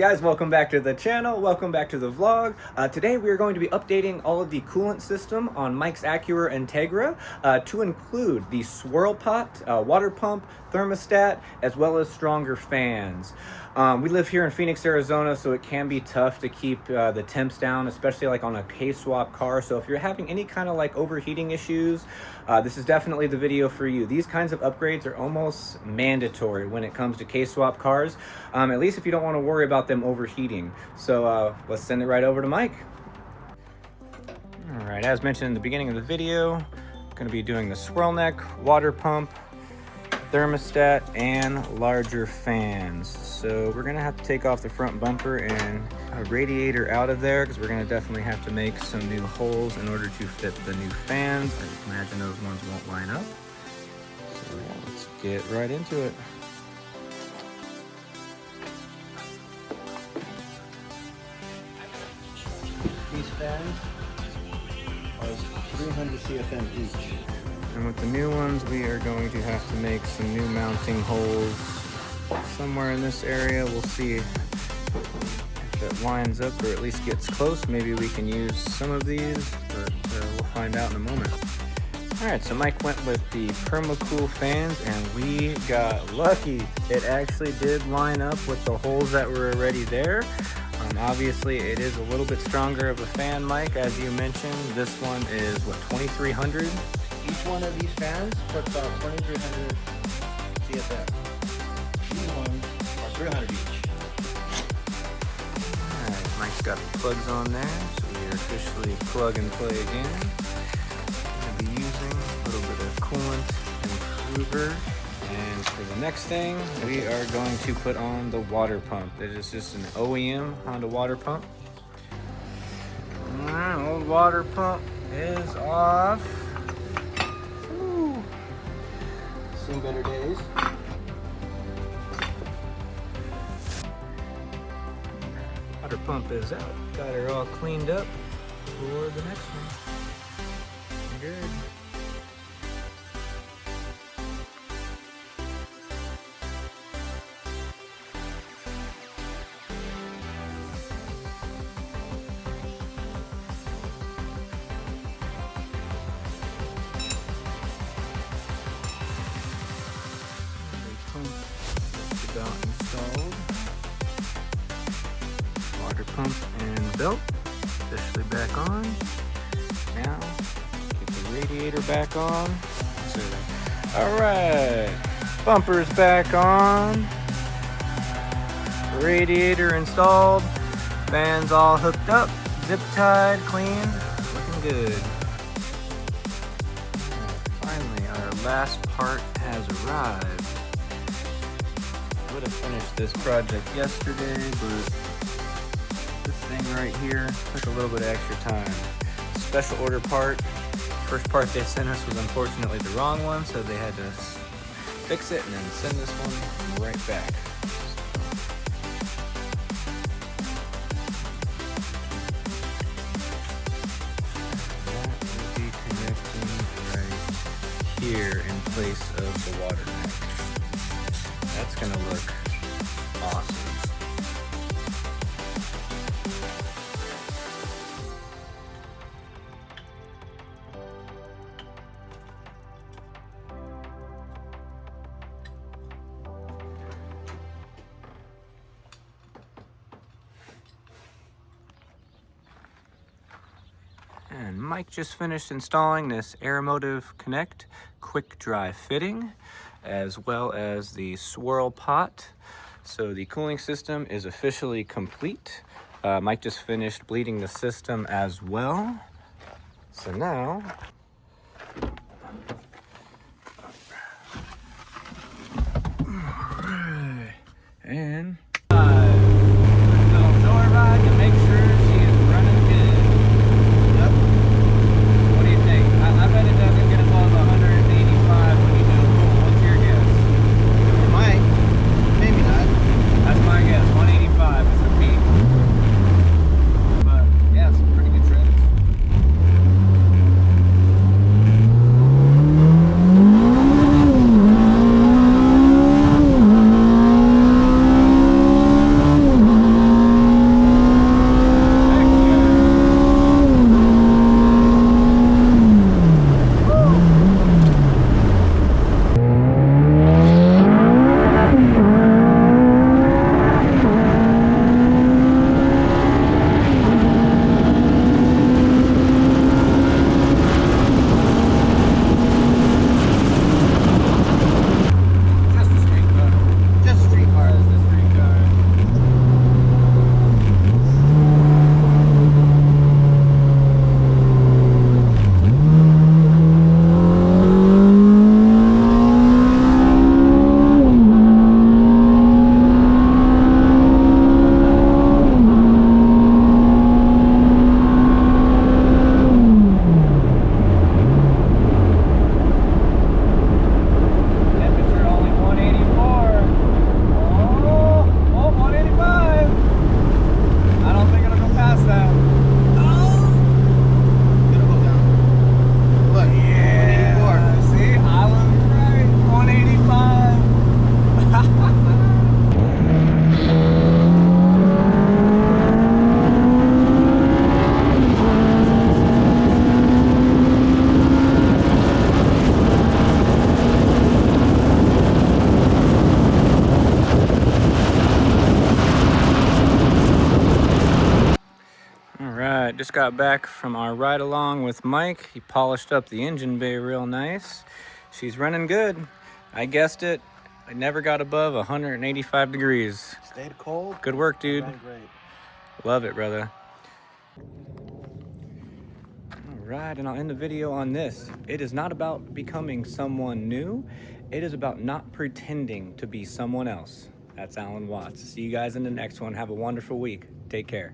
guys, welcome back to the channel, welcome back to the vlog. Today we are going to be updating all of the coolant system on Mike's Acura Integra to include the swirl pot, water pump, thermostat, as well as stronger fans. We live here in Phoenix, Arizona, so it can be tough to keep the temps down, especially like on a K-swap car. So if you're having any kind of like overheating issues, this is definitely the video for you. These kinds of upgrades are almost mandatory when it comes to K-swap cars, at least if you don't want to worry about them overheating. So let's send it right over to Mike. All right, as mentioned in the beginning of the video, I'm going to be doing the swirl neck, water pump, thermostat, and larger fans. So we're going to have to take off the front bumper and a radiator out of there because we're going to definitely have to make some new holes in order to fit the new fans. I imagine those ones won't line up. So yeah, let's get right into it. These fans are 300 CFM each. And with the new ones, we are going to have to make some new mounting holes somewhere in this area. We'll see if that lines up or at least gets close. Maybe we can use some of these, but we'll find out in a moment. All right, so Mike went with the PermaCool fans and we got lucky. It actually did line up with the holes that were already there. Obviously, it is a little bit stronger of a fan, Mike, as you mentioned. This one is, what, 2,300? Each one of these fans puts out 2,300 CFM. These ones are 300 each. Alright, Mike's got the plugs on there, so we are officially plug and play again. I'm going to be using a little bit of coolant improver. And for the next thing, we are going to put on the water pump. It is just an OEM Honda water pump. Alright, old water pump is off. Seen better days. Water pump is out. Got her all cleaned up for the next one. Good. About installed. Water pump and belt officially back on. Now get the radiator back on. Alright, bumpers back on. Radiator installed. Fans all hooked up. Zip tied, cleaned. Looking good. Finally, our last part has arrived. I would have finished this project yesterday, but this thing right here took a little bit of extra time. Special order part. First part they sent us was unfortunately the wrong one, so they had to fix it and then send this one right back. That will be connecting right here in place of the water neck. That's gonna look awesome. And Mike just finished installing this Aeromotive Connect quick dry fitting, as well as the swirl pot. So the cooling system is officially complete. Mike just finished bleeding the system as well. So now, alright, and joyride to make sure she is running good. Yep. What do you think? I bet it doesn't get above 185 when you do a pool. What's your guess? It might. Maybe not. That's my guess. 185 is the peak. But yeah, some pretty good trims. got back from our ride along with Mike. He polished up the engine bay real nice. She's running good. I guessed it. I never got above 185 degrees. Stayed cold. Good work, dude. Ran great. Love it, brother. All right, and I'll end the video on this. It is not about becoming someone new. It is about not pretending to be someone else. That's Alan Watts. See you guys in the next one. Have a wonderful week. Take care.